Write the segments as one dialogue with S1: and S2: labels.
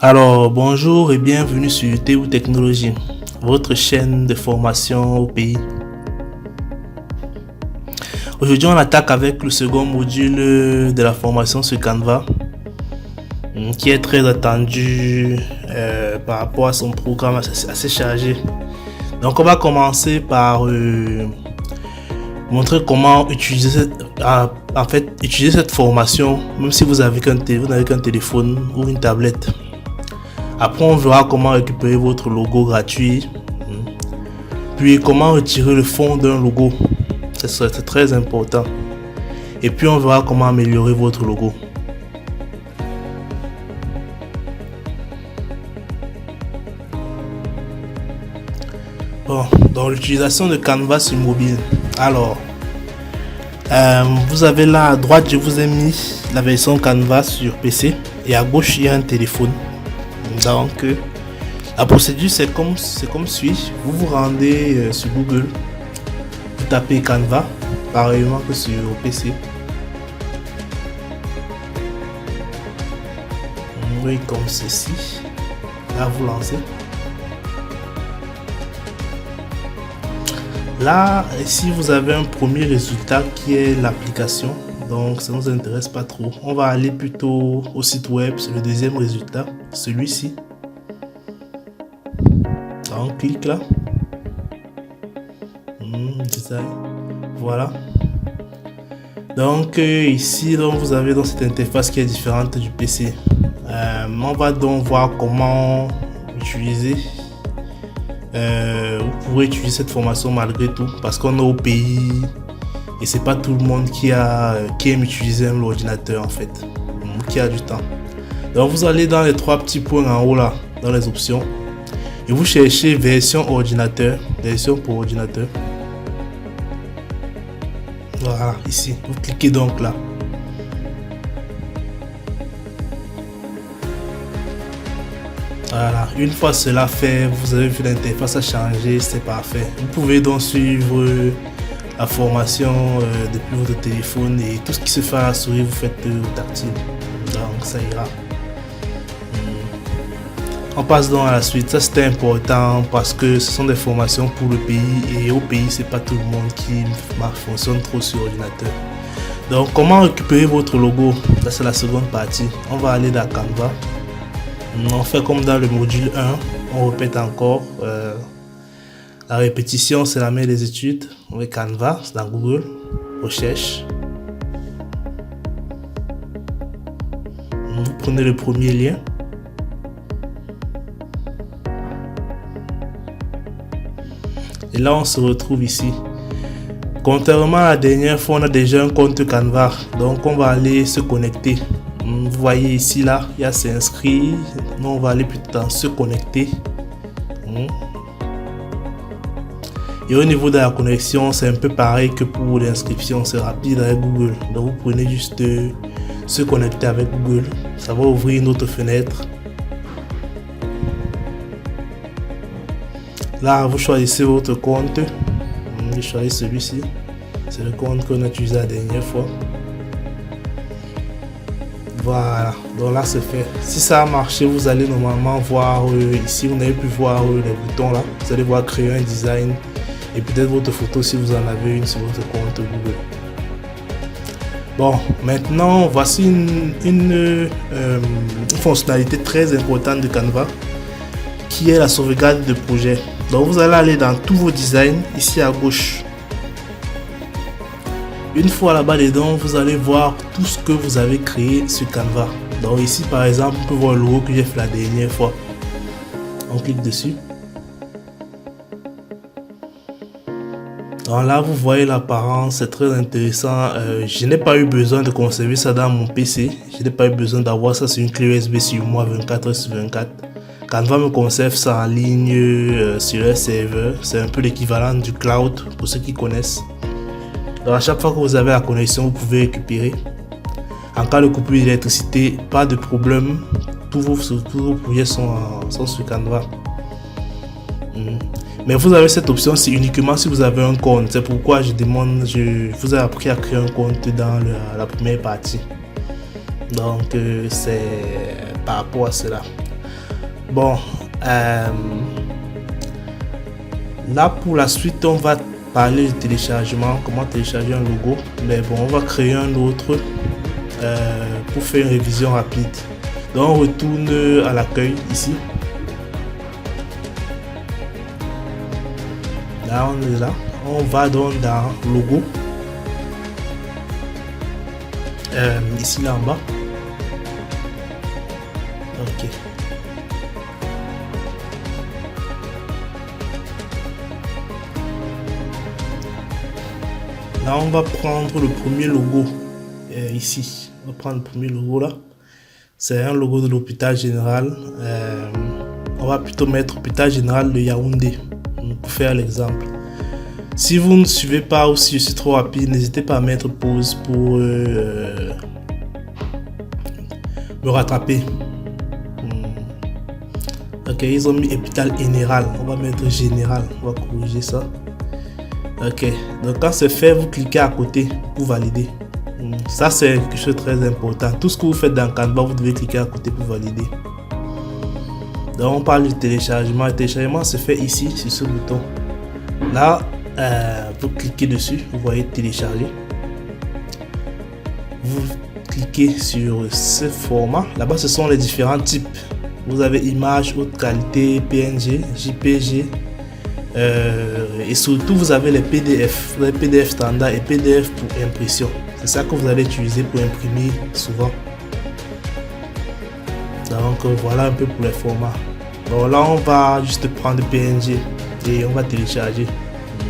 S1: Alors, bonjour et bienvenue sur TU Technologie, votre chaîne de formation au pays. Aujourd'hui, on attaque avec le second module de la formation sur Canva, qui est très attendu par rapport à son programme assez chargé. Donc, on va commencer par montrer comment utiliser cette formation, même si vous n'avez qu'un téléphone ou une tablette. Après, on verra comment récupérer votre logo gratuit, puis comment retirer le fond d'un logo, c'est très important. Et puis on verra comment améliorer votre logo. Bon, dans l'utilisation de Canva sur mobile, alors vous avez là à droite, je vous ai mis la version Canva sur PC et à gauche il y a un téléphone. Donc la procédure c'est comme suit. Vous vous rendez sur Google, vous tapez Canva, pareillement que sur PC. Vous voyez comme ceci. Là vous lancez. Là ici vous avez un premier résultat qui est l'application. Donc ça ne nous intéresse pas trop. On va aller plutôt au site web, c'est le deuxième résultat, celui-ci. On clique là. Design. Voilà. Donc ici donc, vous avez dans cette interface qui est différente du PC. On va donc voir comment utiliser. Vous pourrez utiliser cette formation malgré tout parce qu'on est au pays. Et c'est pas tout le monde qui aime utiliser l'ordinateur en fait, qui a du temps. Donc vous allez dans les trois petits points en haut là, dans les options, et vous cherchez version ordinateur, version pour ordinateur. Voilà, ici, vous cliquez donc là. Voilà, une fois cela fait, vous avez vu l'interface a changé, c'est parfait. Vous pouvez donc suivre la formation depuis votre téléphone et tout ce qui se fait à la souris vous faites au tactile, donc ça ira. On passe donc à la suite. Ça c'était important parce que ce sont des formations pour le pays et au pays c'est pas tout le monde qui fonctionne trop sur ordinateur. Donc comment récupérer votre logo, là c'est la seconde partie. On va aller dans Canva, on fait comme dans le module 1, on répète encore. La répétition, c'est la mère des études. On met Canva, c'est dans Google, recherche. Vous prenez le premier lien. Et là, on se retrouve ici. Contrairement à la dernière fois, on a déjà un compte Canva. Donc, on va aller se connecter. Vous voyez ici, là, il y a s'inscrire. Nous, on va aller plutôt dans se connecter. Et au niveau de la connexion, c'est un peu pareil que pour l'inscription, c'est rapide avec Google. Donc vous prenez juste se connecter avec Google. Ça va ouvrir une autre fenêtre. Là, vous choisissez votre compte. Je choisis celui-ci. C'est le compte qu'on a utilisé la dernière fois. Voilà, donc là c'est fait. Si ça a marché, vous allez normalement voir ici, vous avez pu voir les boutons là. Vous allez voir créer un design. Et peut-être votre photo si vous en avez une sur votre compte Google. Bon, maintenant voici une fonctionnalité très importante de Canva qui est la sauvegarde de projet. Donc vous allez aller dans tous vos designs ici à gauche. Une fois là-bas dedans, vous allez voir tout ce que vous avez créé sur Canva. Donc ici par exemple, on peut voir le logo que j'ai fait la dernière fois. On clique dessus. Donc là vous voyez l'apparence, c'est très intéressant. Je n'ai pas eu besoin de conserver ça dans mon PC. Je n'ai pas eu besoin d'avoir ça sur une clé USB sur moi 24/24. Canva me conserve ça en ligne sur un serveur. C'est un peu l'équivalent du cloud pour ceux qui connaissent. Donc à chaque fois que vous avez la connexion, vous pouvez récupérer. En cas de coupure d'électricité, pas de problème. Tous vos projets sont sur Canva. Mais vous avez cette option, c'est uniquement si vous avez un compte. C'est pourquoi je vous ai appris à créer un compte dans la première partie. Donc c'est par rapport à cela. Bon, là pour la suite, on va parler de téléchargement, comment télécharger un logo. Mais bon, on va créer un autre pour faire une révision rapide. Donc on retourne à l'accueil ici. Là on est là. On va donc dans logo. Ici là en bas. Ok. Là on va prendre le premier logo ici. On va prendre le premier logo là. C'est un logo de l'hôpital général. On va plutôt mettre hôpital général de Yaoundé pour faire l'exemple. Si vous ne suivez pas ou si je suis trop rapide, n'hésitez pas à mettre pause pour me rattraper. Ok, ils ont mis hôpital général. On va mettre général. On va corriger ça. Ok, donc quand c'est fait, vous cliquez à côté pour valider. Ça, c'est quelque chose de très important. Tout ce que vous faites dans Canva, vous devez cliquer à côté pour valider. Donc, on parle du téléchargement. Le téléchargement se fait ici, sur ce bouton. Là, vous cliquez dessus, vous voyez télécharger. Vous cliquez sur ce format. Là-bas, ce sont les différents types. Vous avez image, haute qualité, PNG, JPG. Et surtout, vous avez les PDF. Vous avez PDF standard et PDF pour impression. C'est ça que vous allez utiliser pour imprimer souvent. Donc voilà un peu pour les formats. Bon, là on va juste prendre PNG et on va télécharger.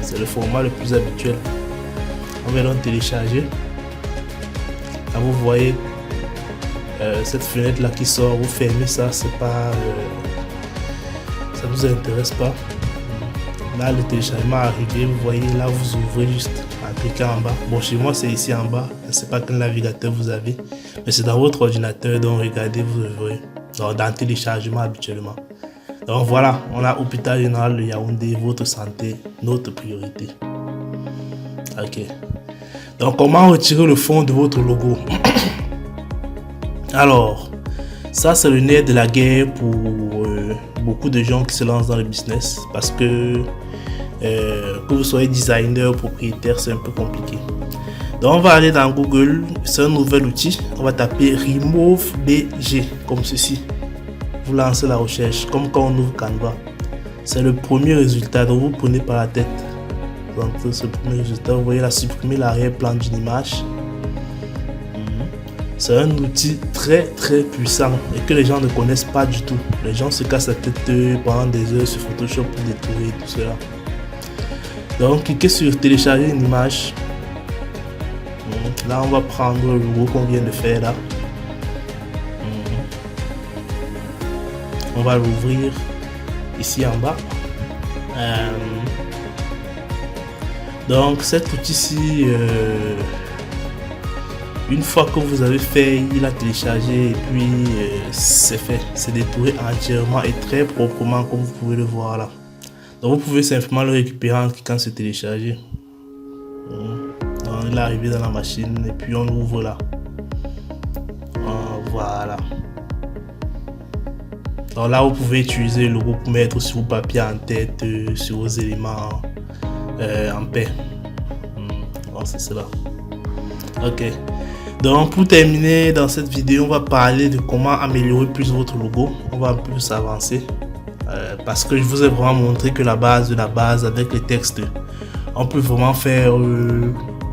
S1: C'est le format le plus habituel. On va donc télécharger. Là vous voyez cette fenêtre là qui sort. Vous fermez ça, c'est pas ça vous intéresse pas. Là le téléchargement est arrivé. Vous voyez là, vous ouvrez juste en cliquant en bas. Bon, chez moi c'est ici en bas. Je ne sais pas quel navigateur vous avez, mais c'est dans votre ordinateur. Donc regardez, vous ouvrez dans téléchargement habituellement. Donc voilà, on a hôpital général de Yaoundé, votre santé, notre priorité. Ok. Donc comment retirer le fond de votre logo? Alors, ça c'est le nerf de la guerre pour beaucoup de gens qui se lancent dans le business, parce que vous soyez designer, propriétaire, c'est un peu compliqué. Donc on va aller dans Google, c'est un nouvel outil, on va taper Remove BG comme ceci. Vous lancez la recherche comme quand on ouvre Canva. C'est le premier résultat, donc vous prenez par la tête. Donc ce premier résultat, vous voyez là, supprimer l'arrière-plan d'une image. C'est un outil très puissant et que les gens ne connaissent pas du tout. Les gens se cassent la tête pendant des heures sur Photoshop pour détruire tout cela. Donc cliquez sur télécharger une image. Là on va prendre le logo qu'on vient de faire là. On va l'ouvrir ici en bas. Donc cet outil-ci, une fois que vous avez fait, il a téléchargé et puis c'est fait. C'est détouré entièrement et très proprement comme vous pouvez le voir là. Donc vous pouvez simplement le récupérer en cliquant sur télécharger. Donc, il est arrivé dans la machine et puis on ouvre là. Voilà. Donc là vous pouvez utiliser le logo pour mettre sur vos papiers en tête, sur vos éléments en paix. Bon, c'est cela. Ok. Donc pour terminer dans cette vidéo, on va parler de comment améliorer plus votre logo. On va un peu plus avancer parce que je vous ai vraiment montré que la base de la base avec les textes, on peut vraiment faire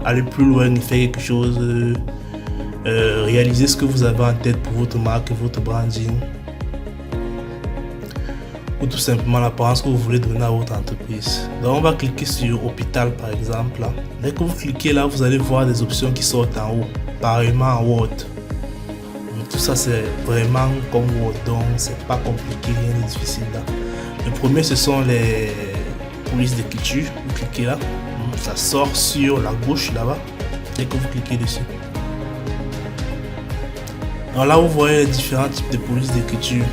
S1: aller plus loin et faire quelque chose, réaliser ce que vous avez en tête pour votre marque, votre branding, ou tout simplement l'apparence que vous voulez donner à votre entreprise. Donc on va cliquer sur hôpital par exemple là. Dès que vous cliquez là, vous allez voir des options qui sortent en haut, pareillement en Word. Donc, tout ça c'est vraiment comme Word, donc c'est pas compliqué, rien de difficile là. Le premier ce sont les polices d'écriture. Vous cliquez là, ça sort sur la gauche là-bas dès que vous cliquez dessus. Alors là vous voyez les différents types de polices d'écriture.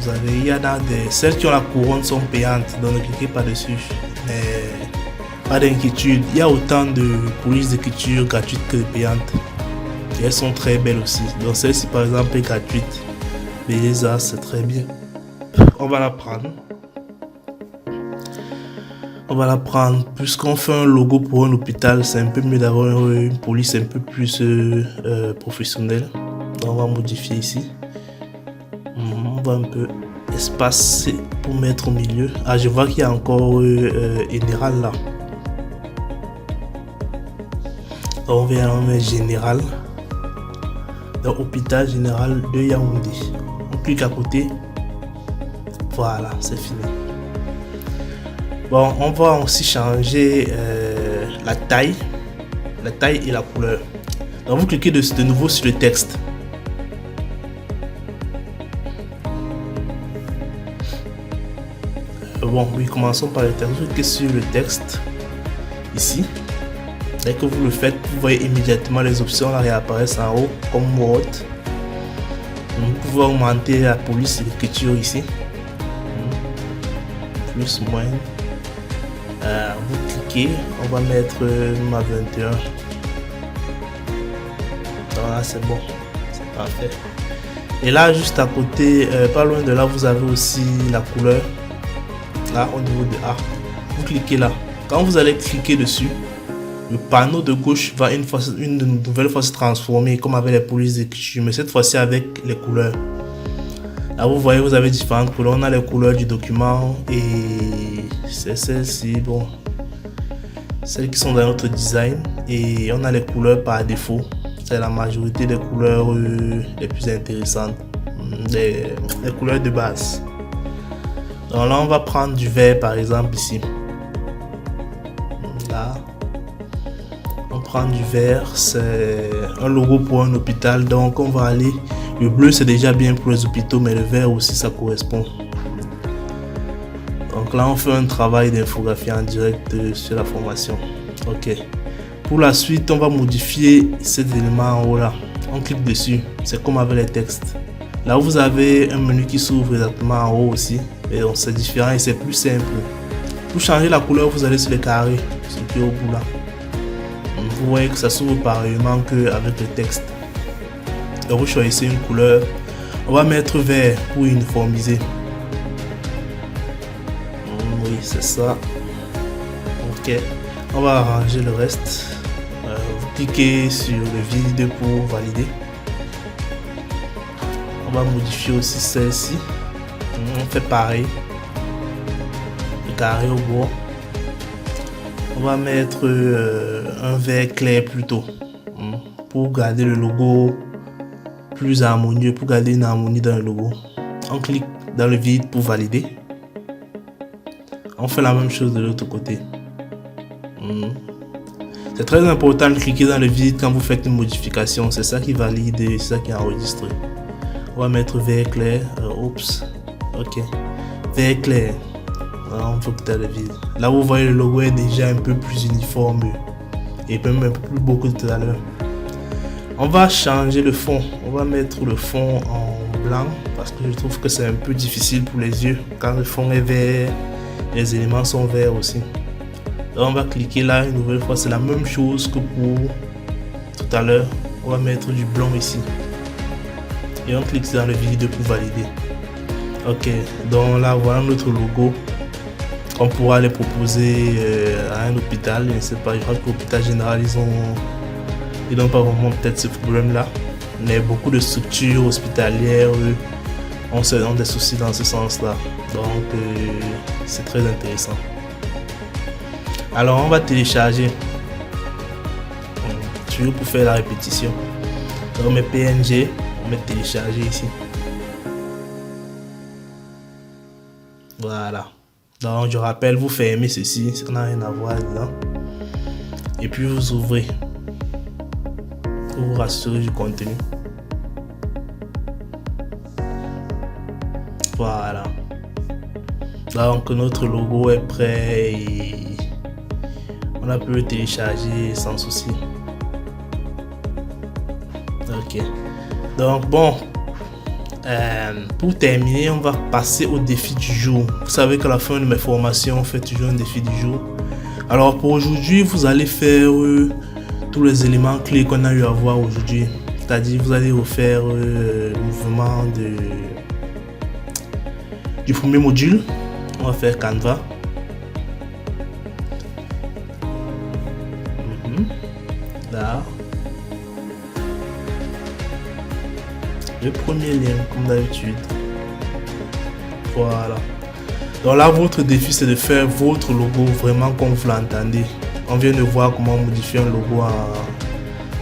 S1: Vous avez, il y en a celles qui ont la couronne sont payantes, donc ne cliquez pas dessus. Mais pas d'inquiétude, il y a autant de polices d'écriture gratuites que de payantes. Et elles sont très belles aussi. Donc celle-ci par exemple est gratuite. Beleza, c'est très bien. On va la prendre. On va la prendre. Puisqu'on fait un logo pour un hôpital, c'est un peu mieux d'avoir une police un peu plus professionnelle. Donc on va modifier ici. On va un peu espacer pour mettre au milieu. Ah, je vois qu'il y a encore général là. Donc on va mettre général. Donc hôpital général de Yaoundé. On clique à côté. Voilà, c'est fini. Bon, on va aussi changer la taille et la couleur. Donc vous cliquez de nouveau sur le texte. Bon, oui, commençons par le texte. Vous cliquez sur le texte ici. Dès que vous le faites, vous voyez immédiatement les options là réapparaissent en haut comme Word. Vous pouvez augmenter la police et l'écriture ici. Plus, moins. Vous cliquez, on va mettre ma 21. Voilà, c'est bon, c'est parfait. Et là, juste à côté, pas loin de là, vous avez aussi la couleur. Là, au niveau de A, vous cliquez là. Quand vous allez cliquer dessus, le panneau de gauche va une nouvelle fois se transformer comme avec les polices d'écriture, mais cette fois-ci avec les couleurs. Là, vous voyez, vous avez différentes couleurs. On a les couleurs du document et c'est celles-ci, bon, celles qui sont dans notre design, et on a les couleurs par défaut. C'est la majorité des couleurs les plus intéressantes, les couleurs de base. Donc là, on va prendre du vert par exemple ici. Là, on prend du vert, c'est un logo pour un hôpital, donc on va aller. Le bleu c'est déjà bien pour les hôpitaux, mais le vert aussi ça correspond. Donc là on fait un travail d'infographie en direct sur la formation. Ok. Pour la suite on va modifier cet élément en haut là. On clique dessus, c'est comme avec les textes. Là vous avez un menu qui s'ouvre exactement en haut aussi. Et donc c'est différent et c'est plus simple. Pour changer la couleur vous allez sur les carrés, ce qui est au bout là. Vous voyez que ça s'ouvre pareillement qu'avec le texte. Donc vous choisissez une couleur. On va mettre vert pour uniformiser. Oui, c'est ça. Ok. On va arranger le reste. Vous cliquez sur le vide pour valider. On va modifier aussi celle-ci. On fait pareil. Le carré au bout. On va mettre un vert clair plutôt. Pour garder le logo plus harmonieux, pour garder une harmonie dans le logo. On clique dans le vide pour valider. On fait la même chose de l'autre côté. C'est très important de cliquer dans le vide quand vous faites une modification. C'est ça qui valide et c'est ça qui enregistre. On va mettre vert clair. Oups. Ok. Vert clair. On peut quitter le vide. Là vous voyez le logo est déjà un peu plus uniforme et même un peu plus beau que tout à l'heure. On va changer le fond. On va mettre le fond en blanc parce que je trouve que c'est un peu difficile pour les yeux. Quand le fond est vert, les éléments sont verts aussi. Donc on va cliquer là une nouvelle fois. C'est la même chose que pour tout à l'heure. On va mettre du blanc ici. Et on clique dans le vide pour valider. Ok, donc là voilà notre logo. On pourra les proposer à un hôpital. Je ne sais pas, je crois que l'hôpital général ils n'ont pas vraiment peut-être ce problème là, mais beaucoup de structures hospitalières ont des soucis dans ce sens là, donc c'est très intéressant. Alors on va télécharger pour faire la répétition. Donc on met PNG, on met télécharger ici. Voilà. Donc je rappelle, vous fermez ceci, ça n'a rien à voir dedans. Et puis vous ouvrez. Pour vous rassurer du contenu. Voilà. Donc notre logo est prêt et on a pu le télécharger sans souci. Ok. Donc bon. Pour terminer, on va passer au défi du jour. Vous savez qu'à la fin de mes formations, on fait toujours un défi du jour. Alors pour aujourd'hui, vous allez faire tous les éléments clés qu'on a eu à voir aujourd'hui. C'est-à-dire vous allez refaire le mouvement du premier module. On va faire Canva. Là. Le premier lien, comme d'habitude. Voilà. Donc là, votre défi, c'est de faire votre logo vraiment comme vous l'entendez. On vient de voir comment modifier un logo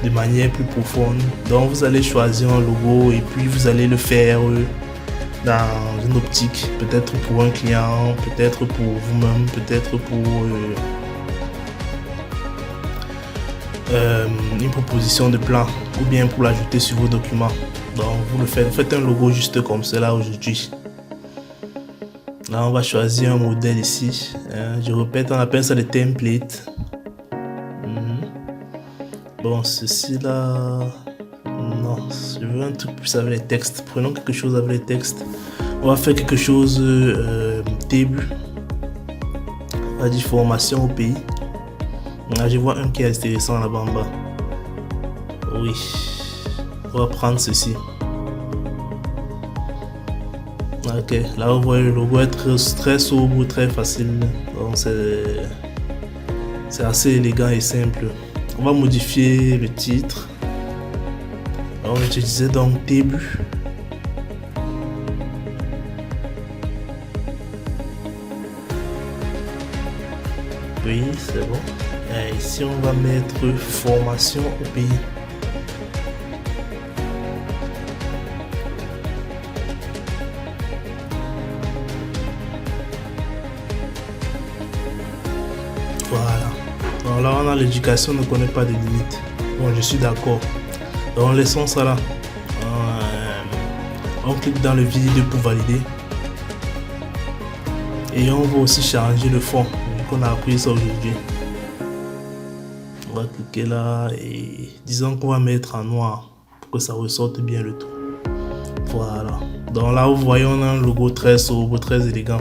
S1: de manière plus profonde. Donc vous allez choisir un logo et puis vous allez le faire dans une optique, peut-être pour un client, peut-être pour vous-même, peut-être pour une proposition de plan ou bien pour l'ajouter sur vos documents. Donc vous faites un logo juste comme cela aujourd'hui. Là on va choisir un modèle ici, je répète, on appelle ça des templates. Bon, ceci là, non, je veux un truc plus avec les textes. Prenons quelque chose avec les textes. On va faire quelque chose début. On va dire formation au pays. Là, je vois un qui est intéressant là-bas en bas. Oui, on va prendre ceci. Ok, là vous voyez le logo être très sobre, très facile. Donc c'est assez élégant et simple. On va modifier le titre. On va utiliser donc début. Oui, c'est bon. Et ici, on va mettre formation au pays. Voilà. Donc là, on a l'éducation ne connaît pas de limites. Bon, je suis d'accord. Donc, laissons ça là. On clique dans le vide pour valider. Et on va aussi changer le fond. Vu qu'on a appris ça aujourd'hui. On va cliquer là et disons qu'on va mettre en noir pour que ça ressorte bien le tout. Voilà. Donc là, vous voyez, on a un logo très sobre, très élégant.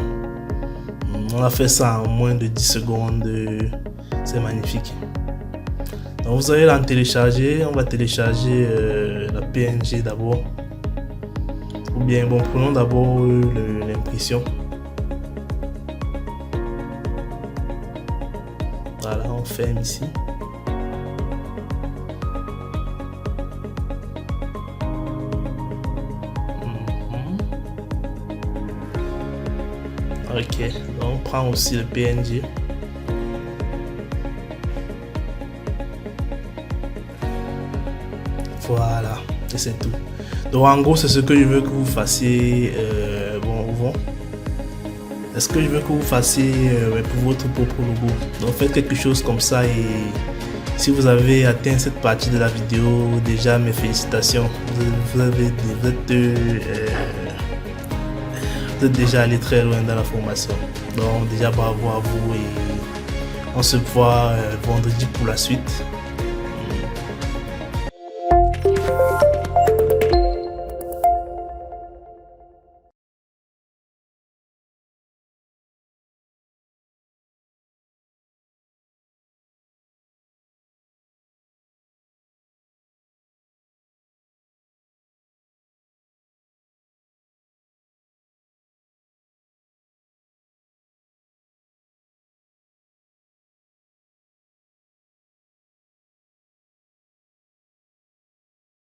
S1: On a fait ça en moins de 10 secondes. C'est magnifique. Donc vous allez l'en télécharger. On va télécharger la PNG d'abord. Ou bien, bon, prenons d'abord l'impression. Voilà, on ferme ici. Ok, donc on prend aussi le PNG. Voilà, et c'est tout. Donc en gros, c'est ce que je veux que vous fassiez. Bon, est-ce que je veux que vous fassiez pour votre propre logo? Donc faites quelque chose comme ça et si vous avez atteint cette partie de la vidéo, déjà mes félicitations. Vous êtes déjà allé très loin dans la formation. Donc déjà bravo à vous et on se voit vendredi pour la suite.